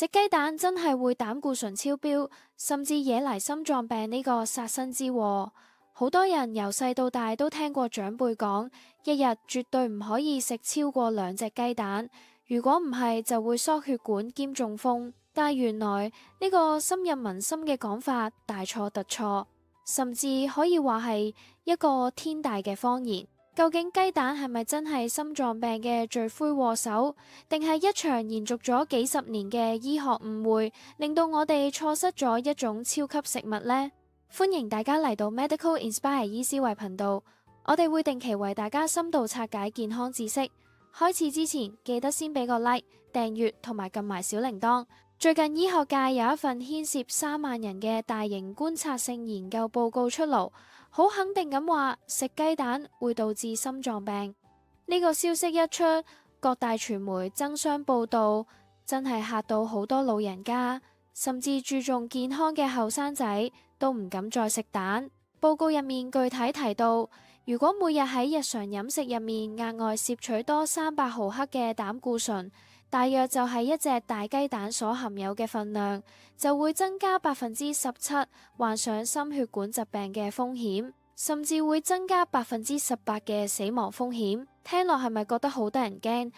食雞蛋真係會膽固醇超標，甚至惹嚟心臟病呢個殺身之禍。好多人由細到大都聽過長輩講，一日絕對唔可以食超過2隻雞蛋，如果唔係就會疏血管兼中風。但原來呢個深入民心嘅講法大錯特錯，甚至可以話係一個天大嘅謊言。究竟雞蛋係咪真係心臟病嘅罪魁禍首，定係一場延續咗幾十年嘅醫學誤會，令到我哋錯失咗一種超級食物呢？歡迎大家嚟到 Medical Inspire 醫思維頻道，我哋會定期為大家深度拆解健康知識。開始之前，記得先俾個 like、訂閱同埋撳埋小鈴鐺。最近醫學界有一份牽涉3萬人嘅大型觀察性研究報告出爐，好肯定咁話食雞蛋會導致心臟病。呢個消息一出，各大傳媒爭相報道，真係嚇到好多老人家，甚至注重健康嘅後生仔都唔敢再食蛋。報告入面具體提到，如果每日喺日常飲食入面額外攝取多300毫克嘅膽固醇，大約就係一隻大雞蛋所含有嘅份量，就會增加17%患上心血管疾病嘅風險，甚至會增加18%嘅死亡風險。聽落係咪覺得好得人驚？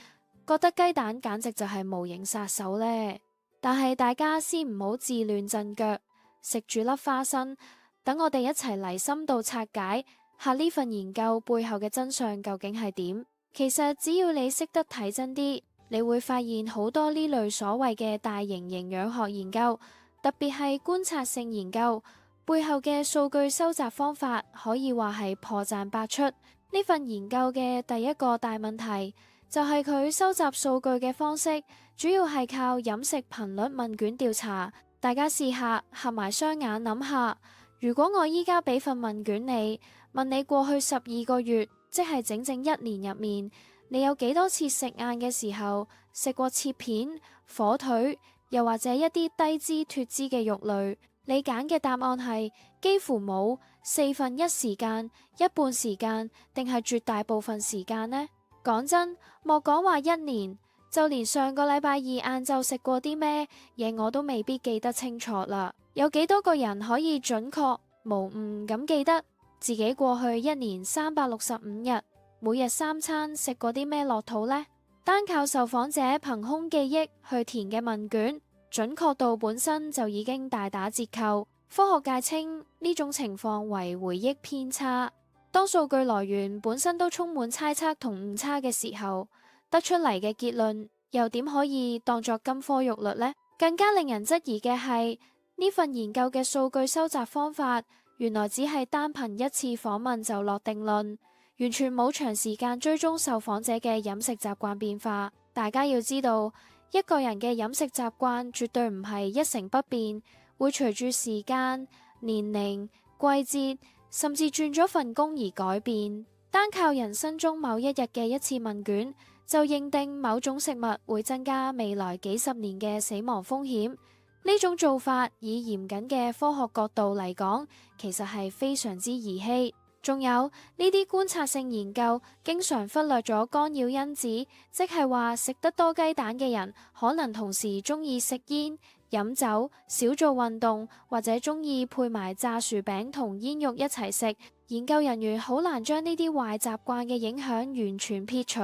覺得雞蛋簡直就係無形殺手呢？但係大家先唔好自亂陣腳，食住粒花生，等我哋一齊嚟深度拆解下呢份研究背後嘅真相究竟係點。其實只要你識得睇真啲，你會發現好多呢類所謂嘅大型營養學研究，特別係觀察性研究背後嘅數據收集方法，可以話係破綻百出。呢份研究嘅第一個大問題就係佢收集數據嘅方式，主要係靠飲食頻率問卷調查。大家試下合埋雙眼諗下，如果我依家俾份問卷你，問你過去12個月，即係整整1年入面，你有幾多次食晏嘅時候食過切片、火腿，又或者一啲低脂脫脂嘅肉類？你揀嘅答案係幾乎冇、1/4時間、一半時間，定係絕大部分時間呢？講真，莫講話1年，就連上個禮拜2晏晝食過啲咩嘢我都未必記得清楚啦。有幾多個人可以準確無誤咁記得自己過去1年365日每日3餐食過啲咩落肚呢？單靠受訪者憑空記憶去填嘅問卷，準確度本身就已經大打折扣。科學界稱呢種情況為回憶偏差。當數據來源本身都充滿猜測同誤差嘅時候，得出嚟嘅結論又點可以當作金科玉律呢？更加令人質疑嘅係，呢份研究嘅數據收集方法原來只係單憑1次訪問就落定論，完全冇長時間追蹤受訪者嘅飲食習慣變化。大家要知道，一個人嘅飲食習慣絕對唔係一成不變，會隨住時間、年齡、季節，甚至轉咗份工而改變。單靠人生中某一日嘅1次問卷，就認定某種食物會增加未來幾十年嘅死亡風險，呢種做法以嚴謹嘅科學角度嚟講，其實係非常之兒戲。仲有呢啲觀察性研究經常忽略咗干擾因子，即係話食得多雞蛋嘅人可能同時中意食煙、飲酒、少做運動，或者中意配埋炸薯餅同煙肉一齊食。研究人員好難將呢啲壞習慣嘅影響完全撇除，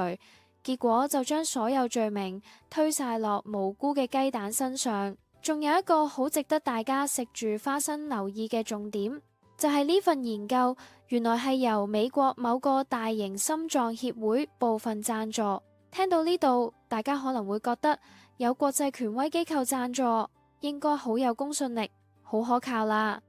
結果就將所有罪名推晒落無辜嘅雞蛋身上。仲有一個好值得大家食住花生留意嘅重點，就係呢份研究原來係由美國某個大型心臟協會部分贊助。聽到呢度，大家可能會覺得有國際權威機構贊助，應該好有公信力，好可靠啦。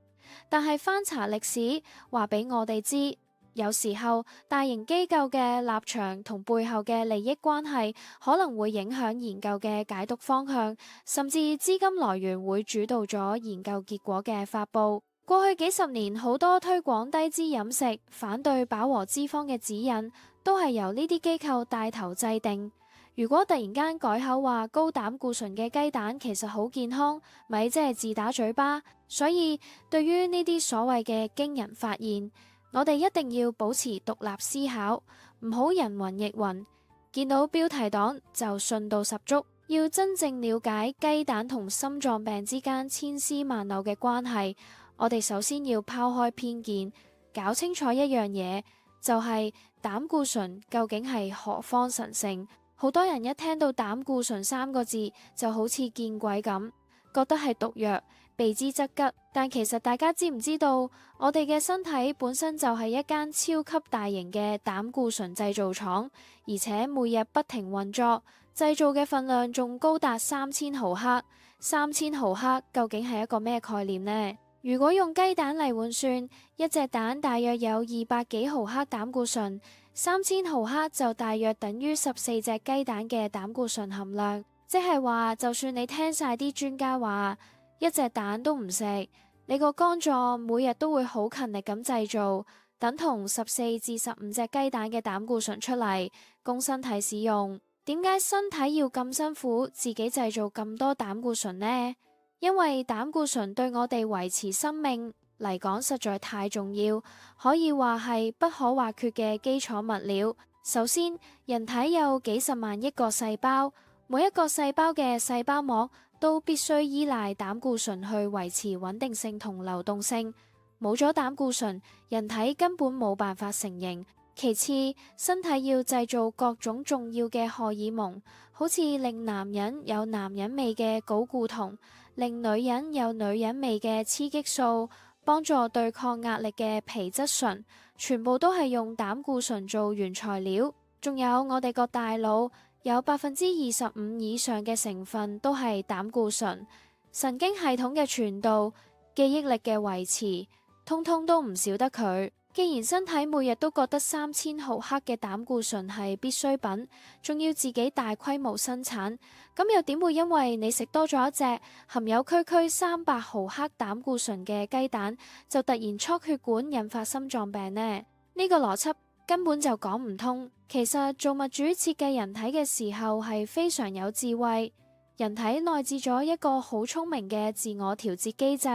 但係翻查歷史，話俾我哋知，有時候大型機構嘅立場同背後嘅利益關係可能會影響研究嘅解讀方向，甚至資金來源會主導咗研究結果嘅發佈。過去幾十年，好多推廣低脂飲食、反對飽和脂肪嘅指引，都係由呢啲機構帶頭制定。如果突然間改口話高膽固醇嘅雞蛋其實好健康，咪即係自打嘴巴。所以對於呢啲所謂嘅驚人發現，我哋一定要保持獨立思考，唔好人云亦云，見到標題黨就信到十足。要真正了解雞蛋同心臟病之間千絲萬縷嘅關係，我哋首先要拋開偏見，搞清楚一樣嘢，就係膽固醇究竟係何方神聖。好多人一聽到膽固醇三個字，就好似見鬼咁，覺得係毒藥，避之則吉。但其實大家知唔知道，我哋嘅身體本身就係一間超級大型嘅膽固醇製造廠，而且每日不停運作，製造嘅份量仲高達3000毫克。3000毫克究竟係一個咩概念呢？如果用雞蛋嚟換算，一隻蛋大約有200幾毫克膽固醇，3000毫克就大約等於14隻雞蛋嘅膽固醇含量。即係話，就算你聽晒啲專家話，一隻蛋都唔食，你個肝臟每日都會好勤力咁製造，等同14至15隻雞蛋嘅膽固醇出嚟，供身體使用。點解身體要咁辛苦自己製造咁多膽固醇呢？因為膽固醇對我哋維持生命嚟講實在太重要，可以話係不可或缺嘅基礎物料。首先，人體有幾十萬億個細胞，每一個細胞嘅細胞膜都必須依賴膽固醇去維持穩定性同流動性。冇咗膽固醇，人體根本冇辦法成形。其次，身體要製造各種重要嘅荷爾蒙，好似令男人有男人味嘅睾固酮，令女人有女人味嘅雌激素，幫助對抗壓力嘅皮質醇，全部都係用膽固醇做原材料。仲有我哋個大腦有25%以上嘅成分都係膽固醇，神經系統嘅傳導、記憶力嘅維持，通通都唔少得佢。既然身體每日都覺得3000毫克嘅膽固醇係必需品，仲要自己大規模生產，咁又點會因為你食多咗一隻含有區區300毫克膽固醇嘅雞蛋，就突然促血管引發心臟病呢？呢個邏輯根本就講唔通。其實造物主設計人體嘅時候係非常有智慧，人體內置咗一個好聰明嘅自我調節機制，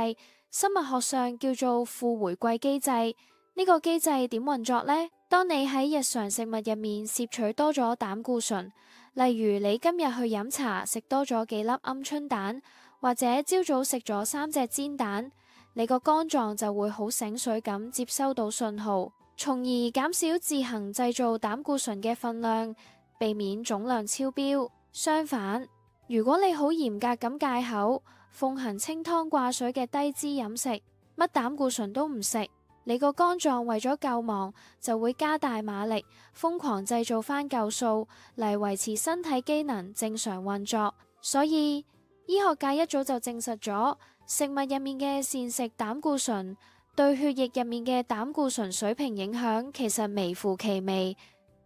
生物學上叫做負回饋機制。呢個機制點運作呢？當你喺日常食物入面攝取多咗膽固醇，例如你今日去飲茶食多咗幾粒鵪鶉蛋，或者朝早食咗3隻煎蛋，你個肝臟就會好醒水咁接收到信號，從而減少自行製造膽固醇嘅份量，避免總量超標。相反，如果你好嚴格咁戒口，奉行清湯掛水嘅低脂飲食，乜膽固醇都唔食，你個肝臟為咗救亡，就會加大馬力，瘋狂製造翻舊數嚟維持身體機能正常運作。所以醫學界一早就證實咗，食物入面嘅膳食膽固醇對血液入面嘅膽固醇水平影響其實微乎其微，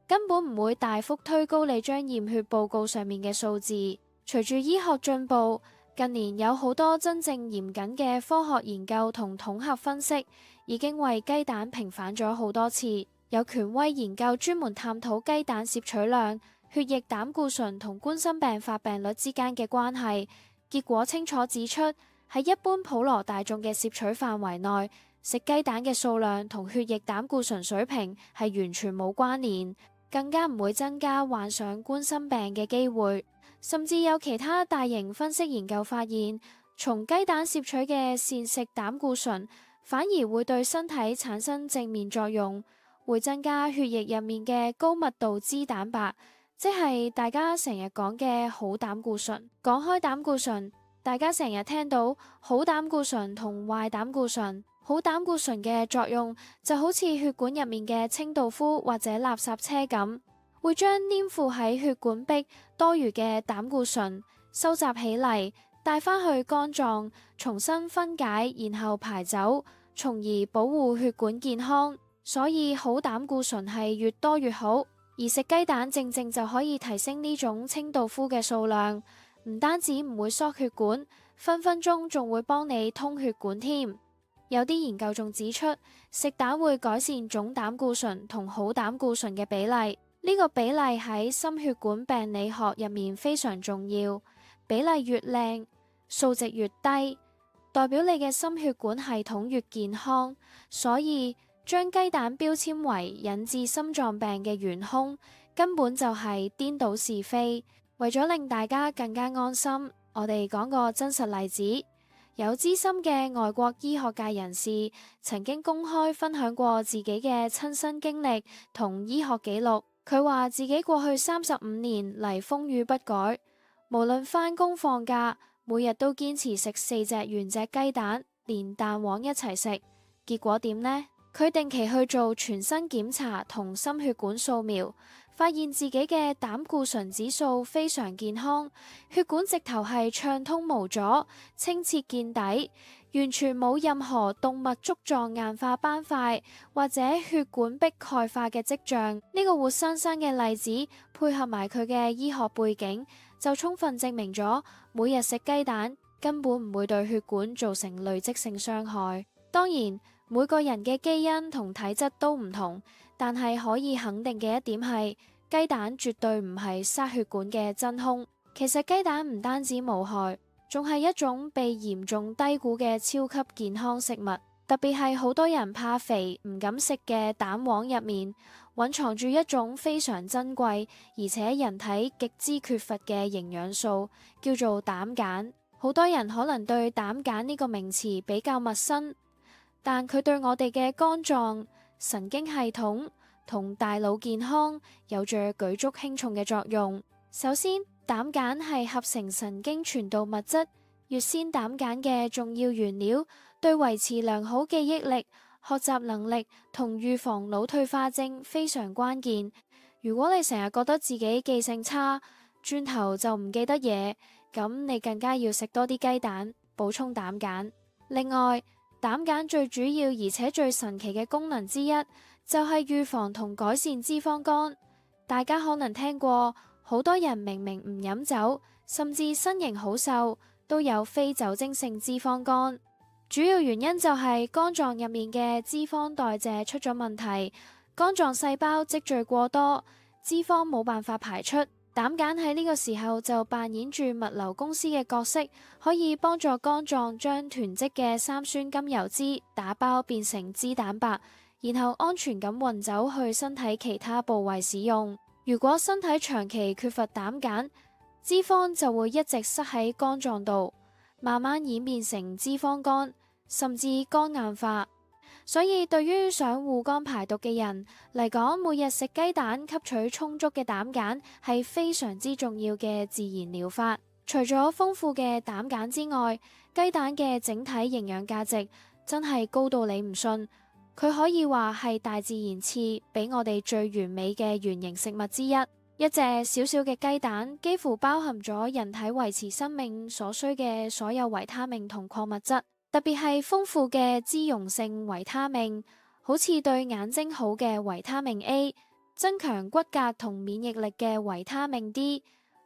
根本唔會大幅推高你張驗血報告上面嘅數字。隨住醫學進步，近年有好多真正嚴謹嘅科學研究同統合分析，已經為雞蛋平反咗好多次。有權威研究專門探討雞蛋攝取量、血液膽固醇同冠心病發病率之間嘅關係，結果清楚指出，喺一般普羅大眾嘅攝取範圍內，食雞蛋嘅數量同血液膽固醇水平係完全冇關聯，更加唔會增加患上冠心病嘅機會。甚至有其他大型分析研究發現，從雞蛋攝取嘅膳食膽固醇反而會對身體產生正面作用，會增加血液入面嘅高密度脂蛋白，即係大家成日講嘅好膽固醇。講開膽固醇，大家成日聽到好膽固醇同壞膽固醇。好膽固醇嘅作用就好似血管入面嘅清道夫或者垃圾車咁，會將黏附喺血管壁多餘嘅膽固醇收集起嚟，帶返去肝臟重新分解，然後排走，從而保護血管健康。所以好膽固醇係越多越好，而食雞蛋正正就可以提升呢種清道夫嘅數量，唔單止唔會縮血管，分分鐘仲會幫你通血管添。有啲研究仲指出，食蛋會改善總膽固醇同好膽固醇嘅比例。呢個比例喺心血管病理學入面非常重要，比例越靚，數值越低，代表你嘅心血管系統越健康。所以將雞蛋標籤為引致心臟病嘅元兇，根本就係顛倒是非。為咗令大家更加安心，我哋講個真實例子。有資深嘅外國醫學界人士曾經公開分享過自己嘅親身經歷同醫學記錄。佢話自己過去35年嚟風雨不改，無論返工放假，每日都堅持食4隻原隻雞蛋，連蛋黃一齊食。結果點呢？佢定期去做全身檢查同心血管掃描，發現自己嘅膽固醇指數非常健康，血管直頭係暢通無阻、清澈見底，完全冇任何動脈粥狀硬化斑塊或者血管壁鈣化嘅跡象。呢個活生生嘅例子配合埋佢嘅醫學背景，就充分證明咗每日食雞蛋根本唔會對血管造成累積性傷害。當然，每個人嘅基因同體質都唔同，但係可以肯定嘅一點係，雞蛋絕對唔係塞血管嘅真兇。其實雞蛋唔單止無害，仲係一種被嚴重低估嘅超級健康食物。特別係好多人怕肥唔敢食嘅蛋黃入面，蘊藏住一種非常珍貴而且人體極之缺乏嘅營養素，叫做膽鹼。好多人可能對膽鹼呢個名詞比較陌生，但佢對我哋嘅肝臟、神經系統同大腦健康有着舉足輕重嘅作用。首先，膽鹼係合成神經傳導物質乙酰膽鹼嘅重要原料，對維持良好記憶力、學習能力同預防腦退化症非常關鍵。如果你成日覺得自己記性差，轉頭就唔記得嘢，咁你更加要食多啲雞蛋，補充膽鹼。另外，膽鹼最主要而且最神奇嘅功能之一，就係預防同改善脂肪肝。大家可能聽過，好多人明明唔飲酒，甚至身形好瘦，都有非酒精性脂肪肝。主要原因就係肝臟入面嘅脂肪代謝出咗問題，肝臟細胞積聚過多，脂肪冇辦法排出。膽鹼喺呢個時候就扮演住物流公司嘅角色，可以幫助肝臟將囤積嘅三酸甘油脂打包變成脂蛋白，然後安全咁運走去身體其他部位使用。如果身體長期缺乏膽鹼，脂肪就會一直塞喺肝臟度，慢慢演變成脂肪肝，甚至肝硬化。所以對於想護肝排毒嘅人嚟講，每日食雞蛋吸取充足嘅膽鹼係非常之重要嘅自然療法。除咗豐富嘅膽鹼之外，雞蛋嘅整體營養價值真係高到你唔信。佢可以話係大自然賜俾我哋最完美嘅原型食物之一。一隻小小嘅雞蛋幾乎包含咗人體維持生命所需嘅所有維他命同礦物質。特別係豐富嘅脂溶性維他命，好似對眼睛好嘅維他命 A， 增強骨骼同免疫力嘅維他命 D，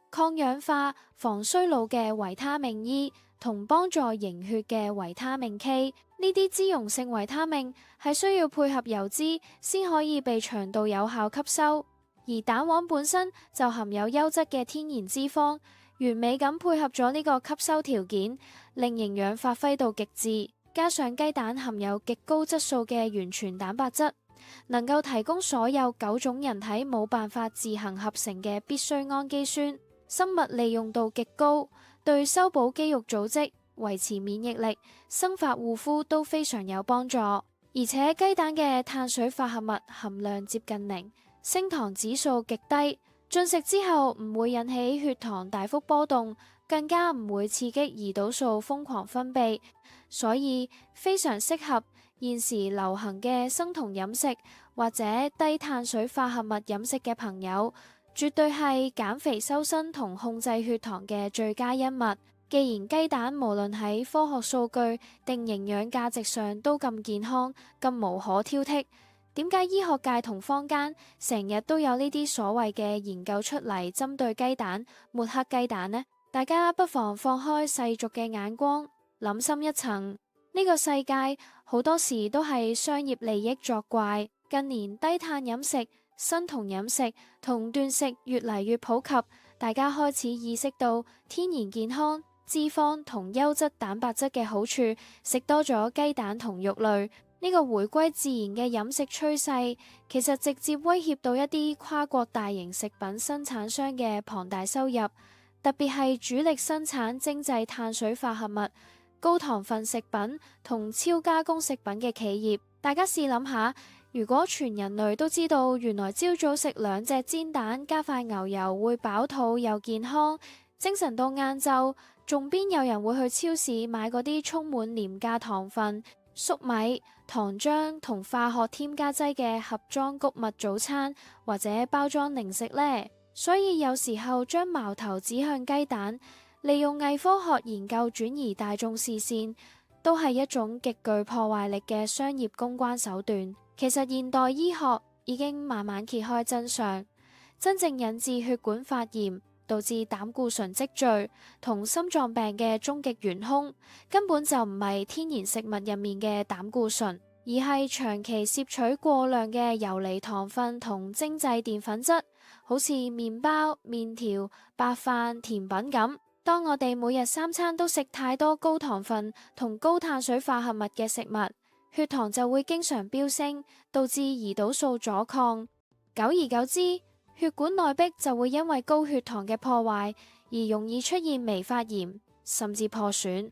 抗氧化防衰老嘅維他命 E， 同幫助凝血嘅維他命 K。 呢啲脂溶性維他命係需要配合油脂先可以被腸道有效吸收，而蛋黃本身就含有優質嘅天然脂肪，完美咁配合咗呢個吸收條件，令營養發揮到極致。加上雞蛋含有極高質素嘅完全蛋白質，能夠提供所有9種人體冇辦法自行合成嘅必需氨基酸，生物利用度極高，對修補肌肉組織、維持免疫力、生髮護膚都非常有幫助。而且雞蛋嘅碳水化合物含量接近0，升糖指數極低，進食之後唔會引起血糖大幅波動，更加唔會刺激胰島素瘋狂分泌，所以非常適合現時流行嘅生酮飲食或者低碳水化合物飲食嘅朋友，絕對係減肥修身同控制血糖嘅最佳恩物。既然雞蛋無論喺科學數據定營養價值上都咁健康，咁無可挑剔，點解醫學界同坊間成日都有呢啲所謂嘅研究出嚟針對雞蛋抹黑雞蛋呢？大家不妨放開世俗嘅眼光，諗深一層，呢個世界好多時都係商業利益作怪。近年低碳飲食、生酮飲食同斷食越嚟越普及，大家開始意識到天然健康、脂肪同優質蛋白質嘅好處，食多咗雞蛋同肉類，呢個回歸自然嘅飲食趨勢，其實直接威脅到一啲跨國大型食品生產商嘅龐大收入，特別係主力生產精製碳水化合物、高糖分食品同超加工食品嘅企業。大家試諗下，如果全人類都知道原來朝早食2隻煎蛋加塊牛油會飽肚又健康，精神到晏晝，仲邊有人會去超市買嗰啲充滿廉價糖分、粟米、糖漿同化學添加劑嘅盒裝穀物早餐或者包裝零食呢？所以有時候將矛頭指向雞蛋，利用偽科學研究轉移大眾視線，都係一種極具破壞力嘅商業公關手段。其實現代醫學已經慢慢揭開真相，真正引致血管發炎、導致膽固醇積聚同心臟病嘅終極元兇，根本就唔係天然食物入面嘅膽固醇，而係長期攝取過量嘅游離糖分同精製澱粉質，好似麵包、麵條、白飯、甜品咁。當我哋每日3餐都食太多高糖分同高碳水化合物嘅食物，血糖就會經常飆升，導致胰島素阻抗。久而久之，血管內壁就會因為高血糖嘅破壞而容易出現微發炎，甚至破損。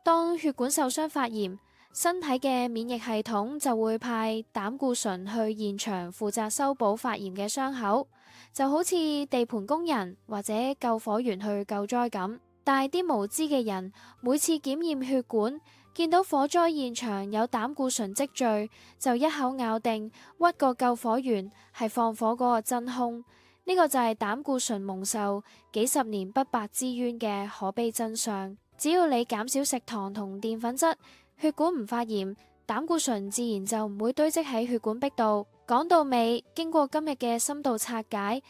當血管受傷發炎，身體嘅免疫系統就會派膽固醇去現場負責修補發炎嘅傷口，就好似地盤工人或者救火員去救災咁。但係啲無知嘅人每次檢驗血管，見到火災現場有膽固醇積聚，就一口咬定屈個救火員係放火嗰個真兇。呢個就係膽固醇蒙受幾十年不白之冤嘅可悲真相。只要你減少食糖同澱粉質，血管唔發炎，膽固醇自然就唔會堆積喺血管壁度。講到尾，經過今日嘅深度拆解，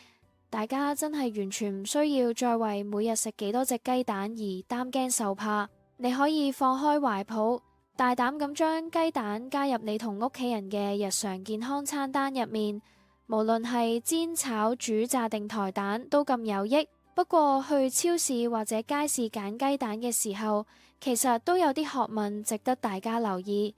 大家真係完全唔需要再為每日食幾多隻雞蛋而擔驚受怕。你可以放開懷抱，大膽咁將雞蛋加入你同屋企人嘅日常健康餐單入面，無論係煎、炒、煮、炸定抬蛋都咁有益。不過去超市或者街市揀雞蛋嘅時候，其實都有啲學問值得大家留意。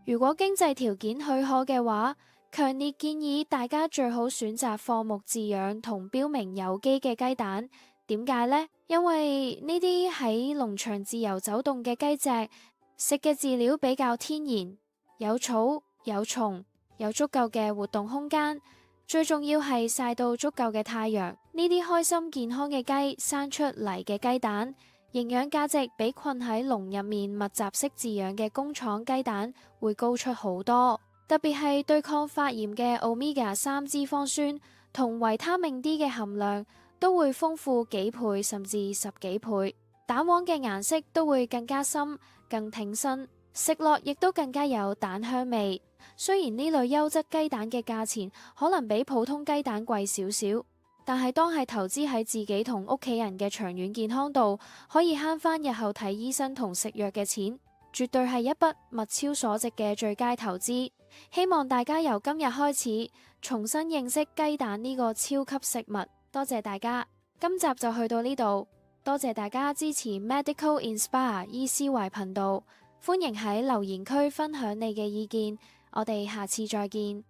如果經濟條件許可嘅話，強烈建議大家最好選擇放牧飼養同標明有機嘅雞蛋。點解呢？因為呢啲喺農場自由走動嘅雞隻食嘅飼料比較天然，有草有蟲，有足夠嘅活動空間，最重要係曬到足夠嘅太陽。呢啲開心健康嘅雞生出嚟嘅雞蛋，營養價值比困喺籠入面密集式飼養嘅工廠雞蛋會高出好多。特別係對抗發炎嘅 Omega-3 脂肪酸同維他命 D 嘅含量都會豐富幾倍甚至10幾倍，蛋黃嘅顏色都會更加深、更挺身，食落亦都更加有蛋香味。雖然呢類優質雞蛋嘅價錢可能比普通雞蛋貴少少，但係當係投資喺自己同屋企人嘅長遠健康度，可以慳返日後睇醫生同食藥嘅錢，絕對係一筆物超所值嘅最佳投資。希望大家由今日開始重新認識雞蛋呢個超級食物。多謝大家，今集就去到呢度。多謝大家支持 Medical Inspire 醫思維頻道，歡迎喺留言區分享你嘅意見。我哋下次再見。